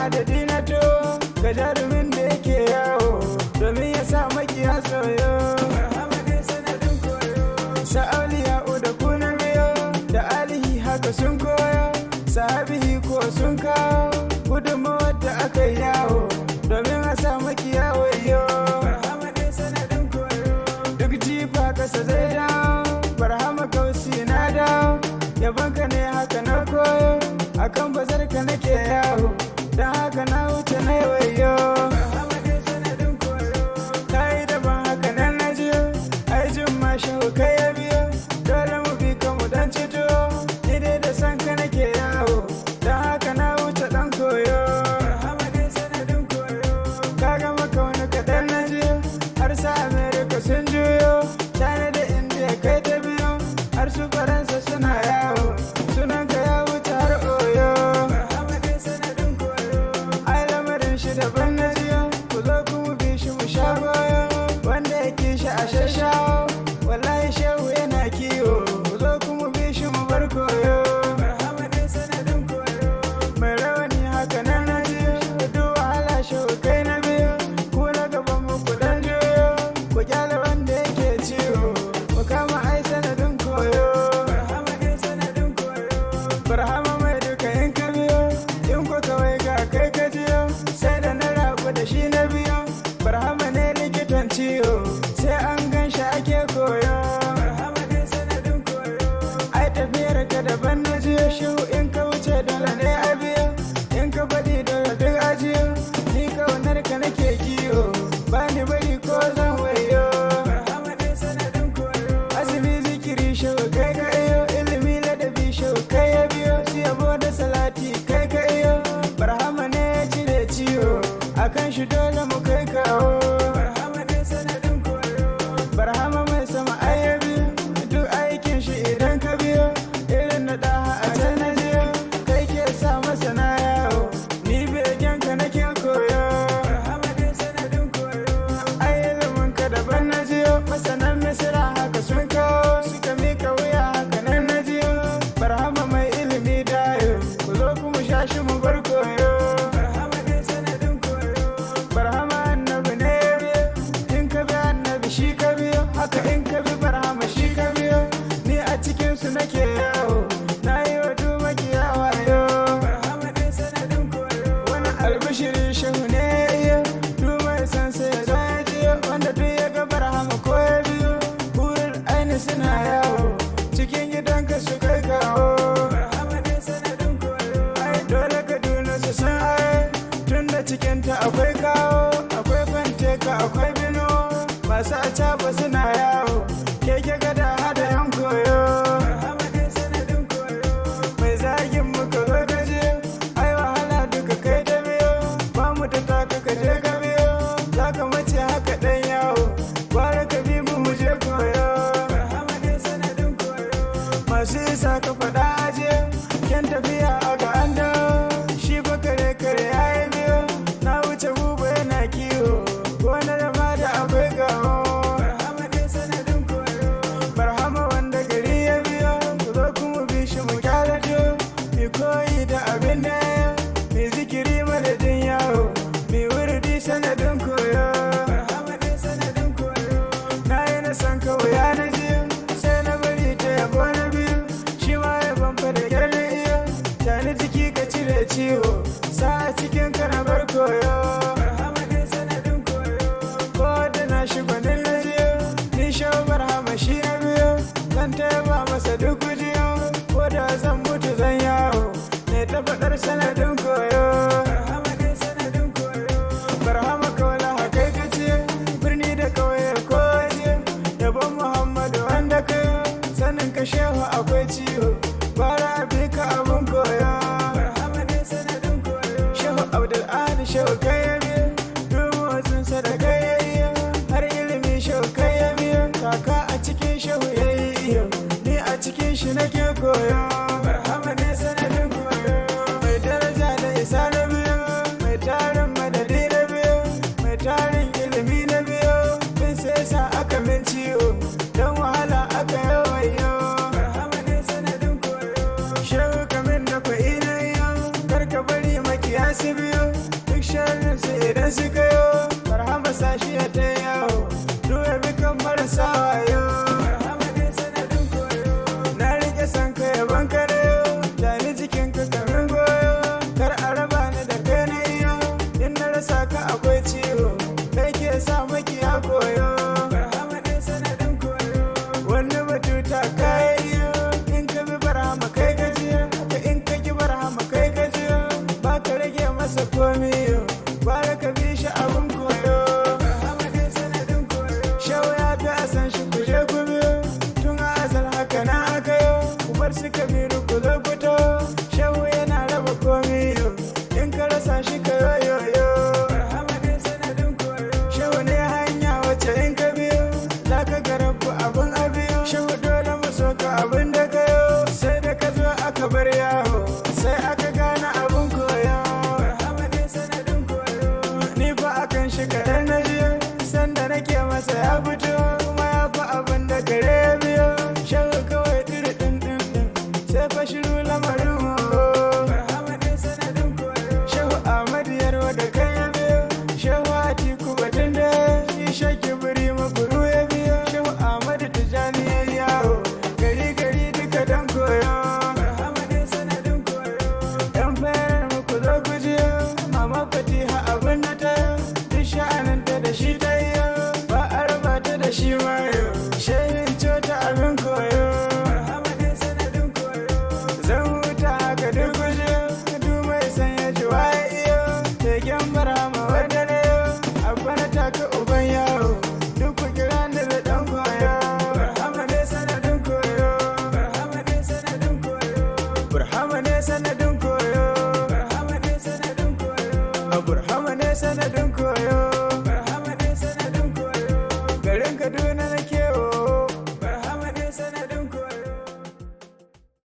adadi na to ga jarumin da yake yawo domin ya sa makiya soyo. Barhama ne sanadin koyo. Sa'auliya da kuna biyo da alihi haka sun koyo. Sahabihi ko sun kawo gudunmawar da aka yi yawo domin a sa makiya wayo. Barhama ne sanadin koyo. Duk jifa kasa zai dawo. Barhama kausi na dawo. Yabanka ne haka na koyo. Akan bazar ka nake yawo don haka na wuce na wayo. Barhama ne sanadin koyo. Kai daban haka nan na jiyo. Ai jin ma shahu kai ya biyo. Dole mu bi ka mu dan cito. Ni dai da san ka nake yawo don haka na wuce dan koyo. Barhama ne sanadin koyo. Ka ga maka wani kaɗan na jiyo. Har sa Amerika sun juyo. China da India kai ta biyo. Har su Faransa suna yawo. Sunan ka ya wuce har oyo. Barhama ne sanadin koyo. Ai lamarin shi daban na jiyo. Ku zo ku mu bi shi mu sha goyo. Wanda ya ki shi a shashawo. Wallahi shehu yana kiwo. Ku zo ku mu bi shi mu bar koyo. Barhama ne sanadin koyo. Mai rawani haka nan na jiyo. Duk wahala shehu kai na biyo. Ku na gaban mu ku dan juyo. Ku kyale wanda yake ciwo. Mu kama ai sanadin koyo. Barhama ne sanadin koyo. Barhama mai duka in ka biyo. In ku kawai ga kai ka jiyo. Sai da na rabu da shi na biyo. Barhama ne likitan ciwo. Sai an gan shi ake koyo. Barhama ne sanadin koyo. Ai tafiyar ka daban na jiyo. Shehu in ka wuce dole ne a biyo. In ka faɗi dole duk ajiyo. Ni kaunar ka nake kiyo. Ba ni bari ko zan wayo. Barhama ne sanadin koyo. Azumi zikiri shehu kai ka iyo. Ilimi ladabi shehu kai ya biyo. Su yabo da salati kai ka iyo. Barhama ne ya cire ciwo. Akan shi dole mu kai kawo. Barhama ne sanadin koyo. Barhama mai sama ayyabi. Duk aikin shi idan ka biyo. Irin na ɗaha a can na jiyo. Kai ke sa masa na yawo. Ni begen ka nake koyo. Barhama ne sanadin koyo. Ai ilimin ka daban na jiyo. Masanan misira haka sun kawo. Suka mika wuya haka nan na jiyo. Barhama mai ilimi dayo. Ku zo ku mu sha shi mu bar koyo. Barhama ne sanadin koyo. Barhama annabi ne ya biyo. In ka bi annabi shi ka biyo. Haka in ka bi barhama shi ka biyo. Ni a cikinsu nake yawo. Na yi wa duma kiyawa yo. Barhama ne sanadin koyo. Wani albishiri shehu ne ya iyo. Duma ya san sai ya zo ya jiyo. Wanda duk ya ga barhama ko ya biyo. Burin aini suna yawo. Cikin gidanka su kai kawo. Barhama ne sanadin koyo. Ai dole Kaduna su san ai. Tunda cikinta akwai kawo. Akwai fanteka akwai bino. Masu acaba suna yawo. Keke gada hada yan koyo. Barhama ne sanadin koyo. Mai zagin muka zo ka je. Ai wahala duka kai ta biyo. Ba mu da taka ka je ka biyo. Za ka mace haka ɗan yawo. Gwara ka bi mu je koyo. Barhama ne sanadin koyo. Masu isa ka faɗa aje. Kyan tafiya aka an dawo. Shi ba kare kare ya yi biyo. Na wuce buba yana kiwo. Gona da ma da akwai gawo. Barhama ne sanadin koyo. Barhama wanda gari ya biyo. Ku zo ku mu bi shi mu kyara jiyo. Mi koyi da abin da ya. Mi zikiri madadin yawo. Mi wurdi sanadin koyo. Barhama ne sanadin koyo. Na yi na san kawai ya na jiyo. Sai na bari ta yabo na biyu. Shi ma ya bamfa da kyar na iyo. Tani jiki ka cire ciwo. Sa a cikin ka na bar koyo. Barhama ne sanadin koyo. Ko da na shi gwanin na jiyo. Ni shau barhama shi na biyo. Zan taiba masa duk jiyo. Ko da zan mutu zan yawo. Ne ta faɗar sanadin koyo. Barhama ne sanadin koyo. Barhama kawala hakai ka ce. Birni da kauye ko waje. Yabon Muhammadu wanda kayo. Sanin ka shehu akwai ciwo. Bara bi ka abun koyo. Barhama ne sanadin koyo. Shehu Abdul Ahad shehu kai ya biyo. Dubu wasun sadaka ya iyo. Har ilimi shehu kai ya biyo. Kaka a cikin shehu ya yi iyo. Ni a cikin shi nake koyo. Barhama ne sanadin koyo. Mai daraja da isa na biyo. Mai tarin madadi na biyo. Mai tarin ilimi na biyo. Bin sai sa aka min ciwo. Don wahala aka yawayo. Barhama ne sanadin koyo. Shehu kamin da kwa'i na iyo. Kar ka bari makiya su biyo. barhama ne sanadin koyo.